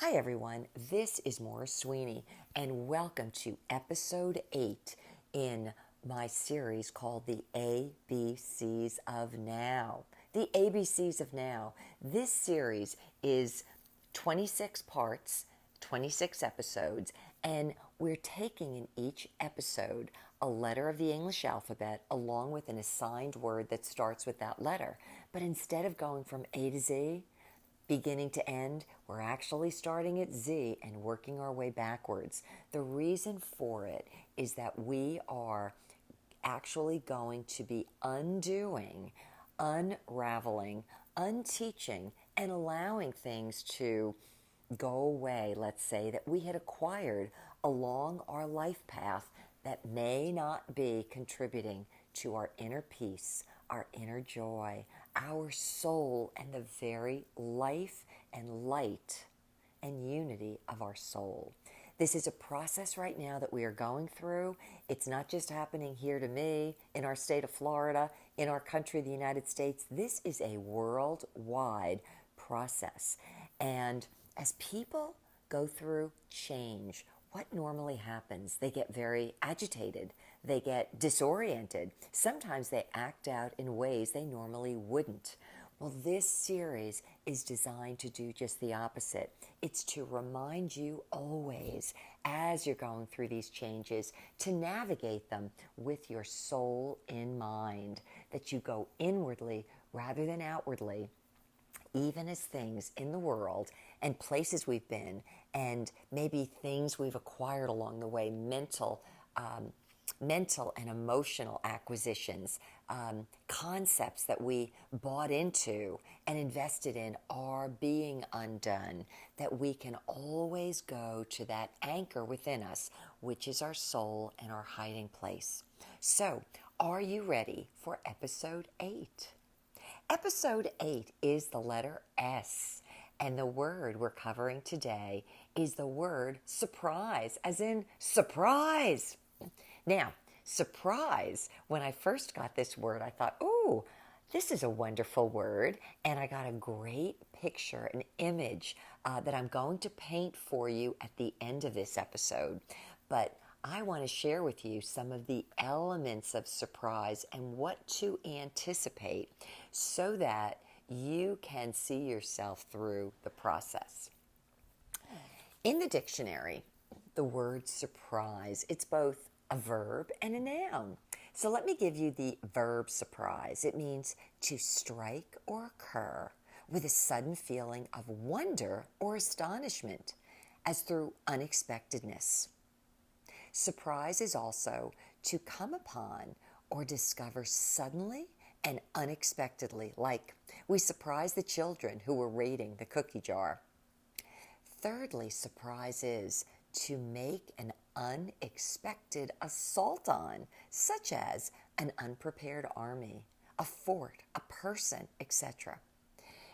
Hi everyone, this is Maura Sweeney, and welcome to episode 8 in my series called The ABCs of Now. The ABCs of Now. This series is 26 parts, 26 episodes, and we're taking in each episode a letter of the English alphabet along with an assigned word that starts with that letter. But instead of going from A to Z, beginning to end, we're actually starting at Z and working our way backwards. The reason for it is that we are actually going to be undoing, unraveling, unteaching, and allowing things to go away, let's say, that we had acquired along our life path that may not be contributing to our inner peace, our inner joy, our soul, and the very life and light and unity of our soul. This is a process right now that we are going through. It's not just happening here to me, in our state of Florida, in our country, the United States. This is a worldwide process. And as people go through change, what normally happens? They get very agitated. They get disoriented. Sometimes they act out in ways they normally wouldn't. Well, this series is designed to do just the opposite. It's to remind you always, as you're going through these changes, to navigate them with your soul in mind, that you go inwardly rather than outwardly, even as things in the world and places we've been and maybe things we've acquired along the way, mental and emotional acquisitions, concepts that we bought into and invested in are being undone, that we can always go to that anchor within us, which is our soul and our hiding place. So, are you ready for episode 8? Episode 8 is the letter S, and the word we're covering today is the word surprise, as in surprise. Now, surprise, when I first got this word, I thought, oh, this is a wonderful word, and I got a great picture, an image that I'm going to paint for you at the end of this episode. But I want to share with you some of the elements of surprise and what to anticipate so that you can see yourself through the process. In the dictionary, the word surprise, it's both a verb and a noun. So let me give you the verb surprise. It means to strike or occur with a sudden feeling of wonder or astonishment, as through unexpectedness. Surprise is also to come upon or discover suddenly and unexpectedly, like we surprised the children who were raiding the cookie jar. Thirdly, surprise is to make an unexpected assault on, such as an unprepared army, a fort, a person, etc.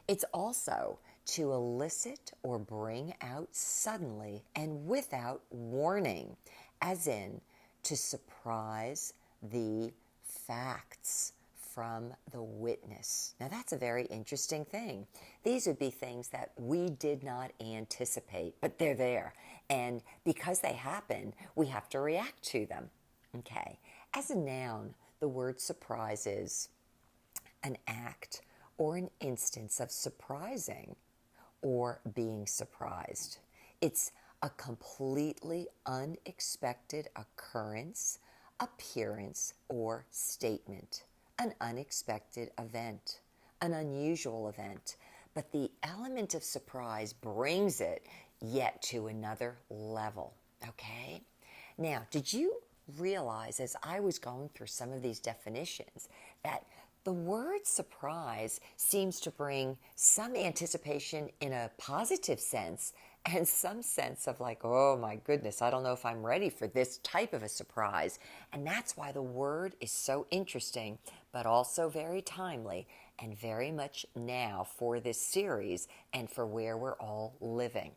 It's also to elicit or bring out suddenly and without warning, as in to surprise the facts from the witness. Now that's a very interesting thing. These would be things that we did not anticipate, but they're there. And because they happen, we have to react to them. Okay. As a noun, the word surprise is an act or an instance of surprising or being surprised. It's a completely unexpected occurrence, appearance, or statement, an unexpected event, an unusual event. But the element of surprise brings it yet to another level, okay? Now, did you realize as I was going through some of these definitions that the word surprise seems to bring some anticipation in a positive sense and some sense of like, oh my goodness, I don't know if I'm ready for this type of a surprise. And that's why the word is so interesting, but also very timely and very much now for this series and for where we're all living.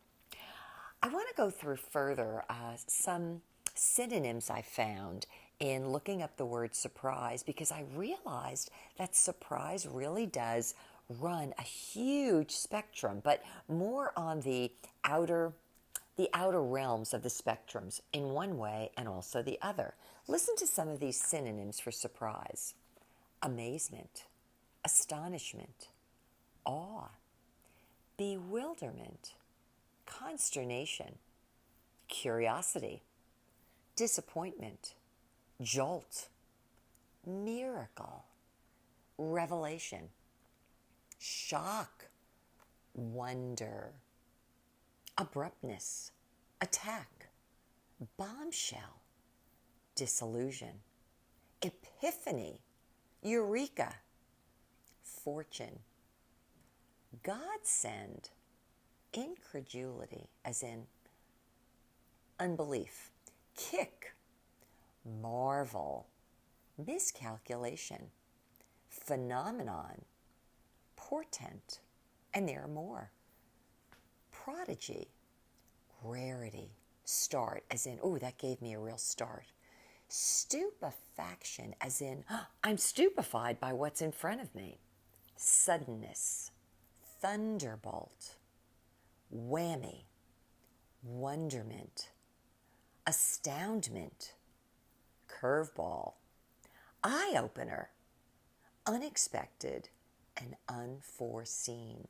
I want to go through further some synonyms I found in looking up the word surprise because I realized that surprise really does run a huge spectrum, but more on the outer realms of the spectrums in one way and also the other. Listen to some of these synonyms for surprise: amazement, astonishment, awe, bewilderment, consternation, curiosity, disappointment, jolt, miracle, revelation, shock, wonder, abruptness, attack, bombshell, disillusion, epiphany, eureka, fortune, godsend, incredulity, as in unbelief, kick, marvel, miscalculation, phenomenon, portent, and there are more. Prodigy, rarity, start, as in, oh, that gave me a real start. Stupefaction, as in, I'm stupefied by what's in front of me. Suddenness, thunderbolt, whammy, wonderment, astoundment, curveball, eye-opener, unexpected, and unforeseen.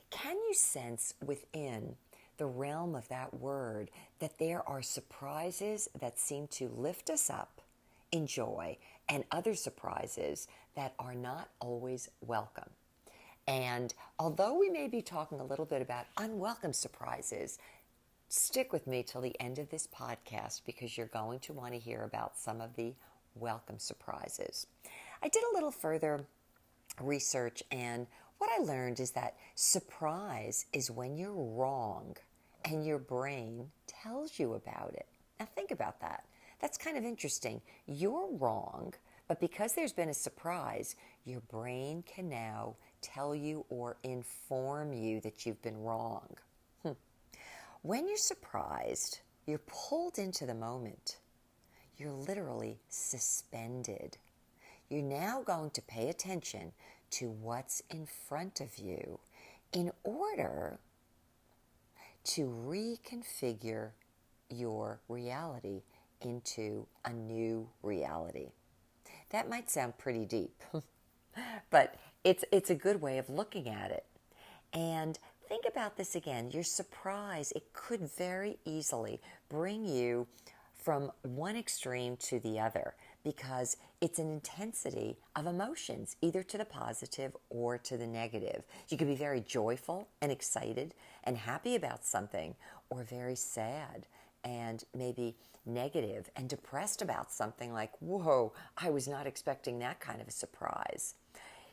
Can you sense within the realm of that word that there are surprises that seem to lift us up in joy and other surprises that are not always welcome? And although we may be talking a little bit about unwelcome surprises, stick with me till the end of this podcast because you're going to want to hear about some of the welcome surprises. I did a little further research, and what I learned is that surprise is when you're wrong and your brain tells you about it. Now think about that. That's kind of interesting. You're wrong, but because there's been a surprise, your brain can now tell you or inform you that you've been wrong. When you're surprised, you're pulled into the moment. You're literally suspended. You're now going to pay attention to what's in front of you in order to reconfigure your reality into a new reality. That might sound pretty deep, but it's a good way of looking at it. And think about this again. Your surprise, it could very easily bring you from one extreme to the other because it's an intensity of emotions, either to the positive or to the negative. You could be very joyful and excited and happy about something, or very sad and maybe negative and depressed about something like, whoa, I was not expecting that kind of a surprise.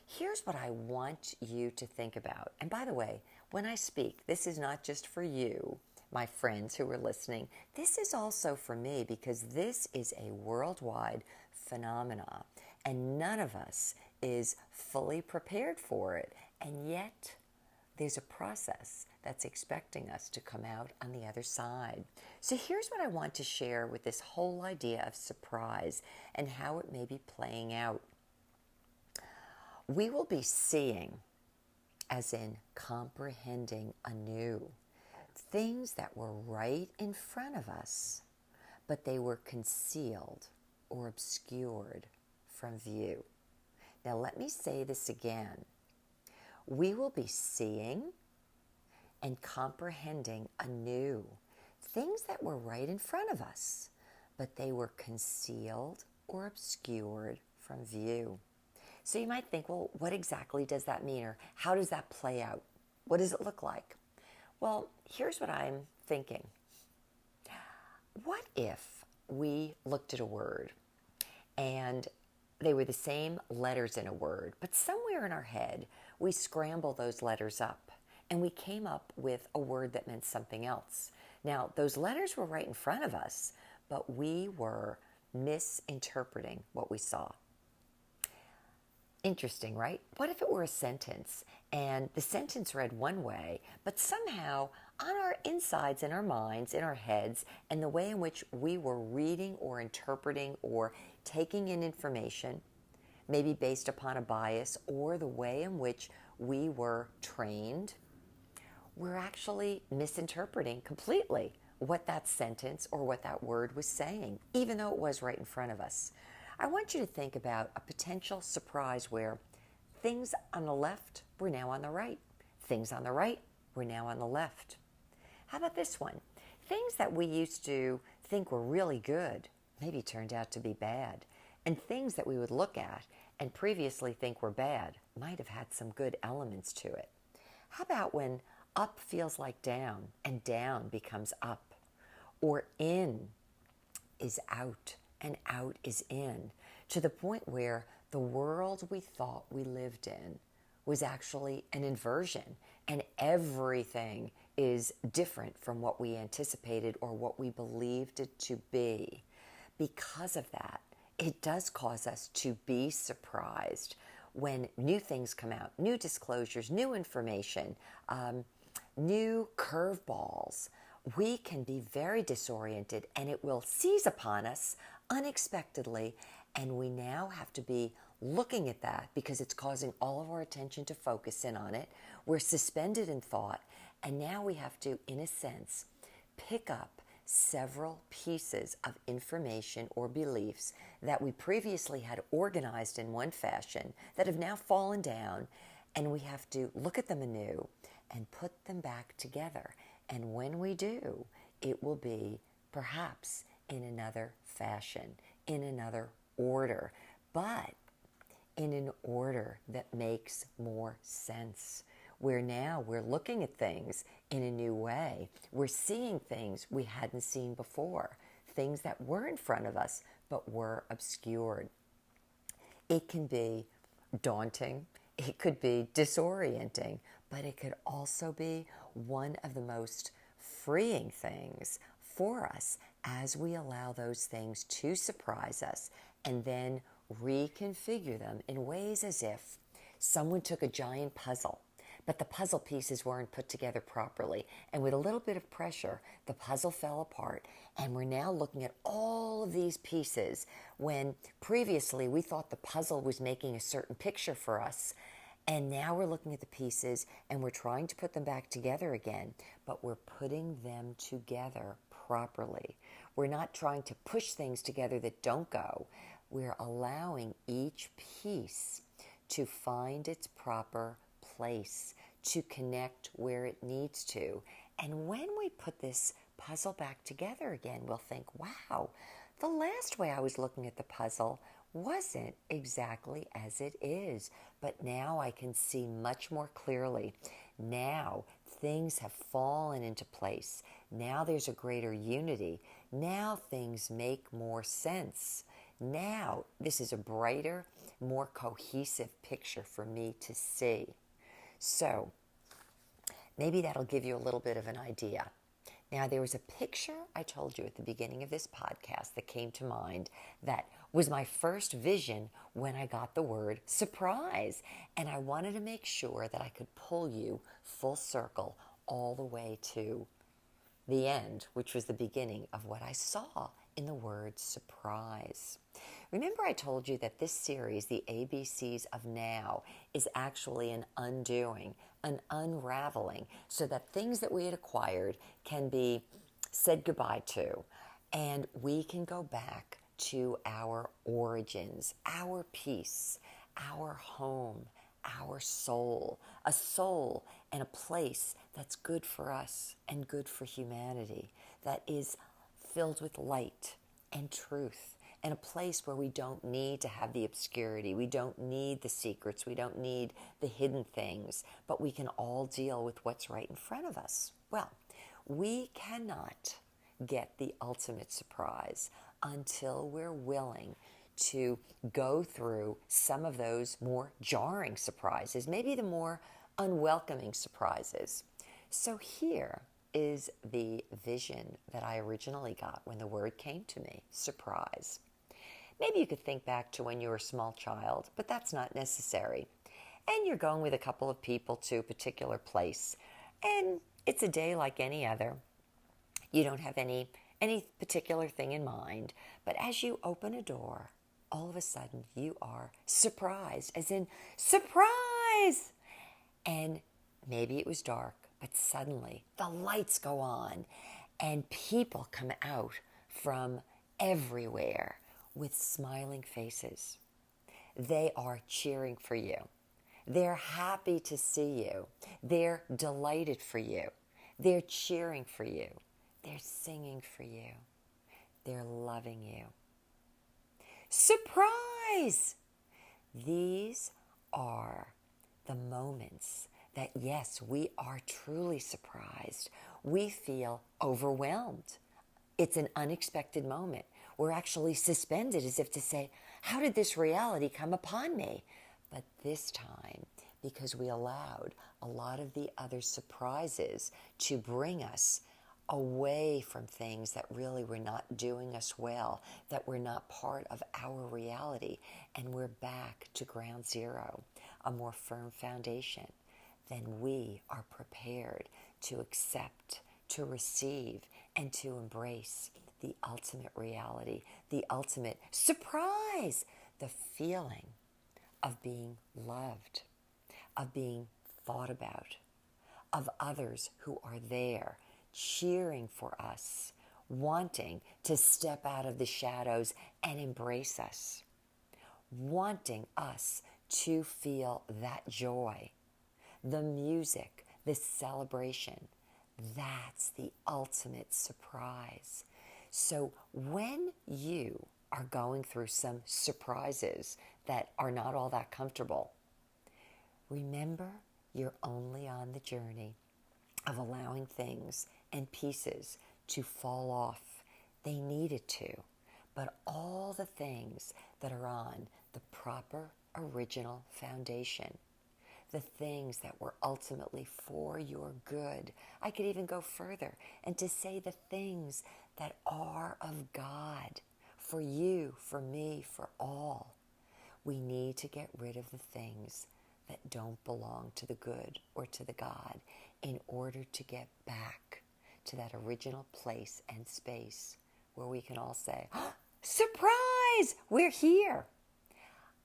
Here's what I want you to think about. And by the way, when I speak, this is not just for you, my friends who are listening. This is also for me because this is a worldwide phenomena and none of us is fully prepared for it. And yet there's a process that's expecting us to come out on the other side. So here's what I want to share with this whole idea of surprise and how it may be playing out. We will be seeing, as in comprehending anew, things that were right in front of us, but they were concealed or obscured from view. Now let me say this again. We will be seeing and comprehending anew things that were right in front of us, but they were concealed or obscured from view. So you might think, well, what exactly does that mean? Or how does that play out? What does it look like? Well, here's what I'm thinking. What if we looked at a word and they were the same letters in a word, but somewhere in our head we scramble those letters up and we came up with a word that meant something else. Now, those letters were right in front of us, but we were misinterpreting what we saw. Interesting, right? What if it were a sentence and the sentence read one way, but somehow on our insides, in our minds, in our heads, and the way in which we were reading or interpreting or taking in information, maybe based upon a bias, or the way in which we were trained, we're actually misinterpreting completely what that sentence or what that word was saying, even though it was right in front of us. I want you to think about a potential surprise where things on the left were now on the right. Things on the right were now on the left. How about this one? Things that we used to think were really good maybe turned out to be bad. And things that we would look at and previously think were bad might have had some good elements to it. How about when up feels like down and down becomes up? Or in is out and out is in, to the point where the world we thought we lived in was actually an inversion, and everything is different from what we anticipated or what we believed it to be. Because of that, it does cause us to be surprised when new things come out, new disclosures, new information, new curveballs. We can be very disoriented, and it will seize upon us unexpectedly, and we now have to be looking at that because it's causing all of our attention to focus in on it. We're suspended in thought, and now we have to, in a sense, pick up several pieces of information or beliefs that we previously had organized in one fashion that have now fallen down, and we have to look at them anew and put them back together. And when we do, it will be perhaps in another fashion, in another order, but in an order that makes more sense. Where now we're looking at things in a new way. We're seeing things we hadn't seen before, things that were in front of us but were obscured. It can be daunting, it could be disorienting, but it could also be one of the most freeing things for us as we allow those things to surprise us and then reconfigure them in ways as if someone took a giant puzzle, but the puzzle pieces weren't put together properly. And with a little bit of pressure, the puzzle fell apart. And we're now looking at all of these pieces when previously we thought the puzzle was making a certain picture for us. And now we're looking at the pieces and we're trying to put them back together again, but we're putting them together properly. We're not trying to push things together that don't go. We're allowing each piece to find its proper place, to connect where it needs to. And when we put this puzzle back together again, we'll think, wow, the last way I was looking at the puzzle wasn't exactly as it is, but now I can see much more clearly. Now things have fallen into place. Now there's a greater unity. Now things make more sense. Now this is a brighter, more cohesive picture for me to see. So maybe that'll give you a little bit of an idea. Now, there was a picture I told you at the beginning of this podcast that came to mind that was my first vision when I got the word surprise. And I wanted to make sure that I could pull you full circle all the way to the end, which was the beginning of what I saw in the word surprise. Remember I told you that this series, The ABCs of Now, is actually an undoing, an unraveling, so that things that we had acquired can be said goodbye to, and we can go back to our origins, our peace, our home, our soul, a soul and a place that's good for us and good for humanity, that is filled with light and truth, and a place where we don't need to have the obscurity, we don't need the secrets, we don't need the hidden things, but we can all deal with what's right in front of us. Well, we cannot get the ultimate surprise until we're willing to go through some of those more jarring surprises, maybe the more unwelcoming surprises. So here is the vision that I originally got when the word came to me, surprise. Maybe you could think back to when you were a small child, but that's not necessary. And you're going with a couple of people to a particular place, and it's a day like any other. You don't have any particular thing in mind, but as you open a door, all of a sudden you are surprised, as in surprise! And maybe it was dark, but suddenly the lights go on and people come out from everywhere with smiling faces. They are cheering for you. They're happy to see you. They're delighted for you. They're cheering for you. They're singing for you. They're loving you. Surprise! These are the moments that, yes, we are truly surprised. We feel overwhelmed. It's an unexpected moment. We're actually suspended as if to say, how did this reality come upon me? But this time, because we allowed a lot of the other surprises to bring us away from things that really were not doing us well, that were not part of our reality, and we're back to ground zero, a more firm foundation, then we are prepared to accept, to receive, and to embrace the ultimate reality, the ultimate surprise, the feeling of being loved, of being thought about, of others who are there cheering for us, wanting to step out of the shadows and embrace us, wanting us to feel that joy, the music, the celebration. That's the ultimate surprise. So when you are going through some surprises that are not all that comfortable, remember you're only on the journey of allowing things and pieces to fall off. They needed to, but all the things that are on the proper original foundation, the things that were ultimately for your good. I could even go further and to say the things that are of God, for you, for me, for all. We need to get rid of the things that don't belong to the good or to the God in order to get back to that original place and space where we can all say, oh, surprise, we're here.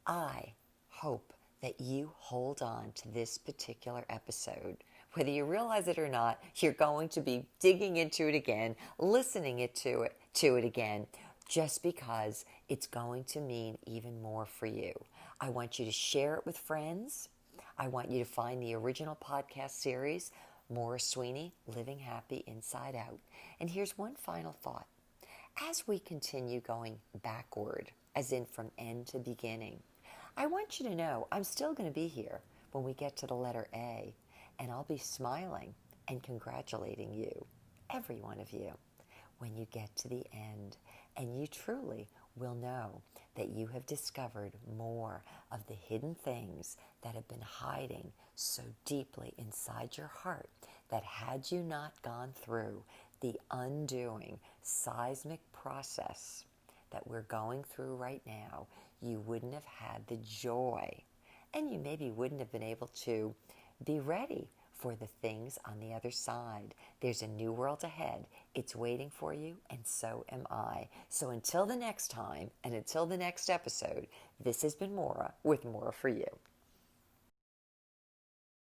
I hope that you hold on to this particular episode. Whether you realize it or not, you're going to be digging into it again, listening to it again, just because it's going to mean even more for you. I want you to share it with friends. I want you to find the original podcast series, Maura Sweeney, Living Happy Inside Out. And here's one final thought. As we continue going backward, as in from end to beginning, I want you to know I'm still going to be here when we get to the letter A, and I'll be smiling and congratulating you, every one of you, when you get to the end, and you truly will know that you have discovered more of the hidden things that have been hiding so deeply inside your heart that had you not gone through the undoing seismic process that we're going through right now, you wouldn't have had the joy, and you maybe wouldn't have been able to be ready for the things on the other side. There's a new world ahead. It's waiting for you, and so am I. So until the next time, and until the next episode, this has been Maura with Maura for You.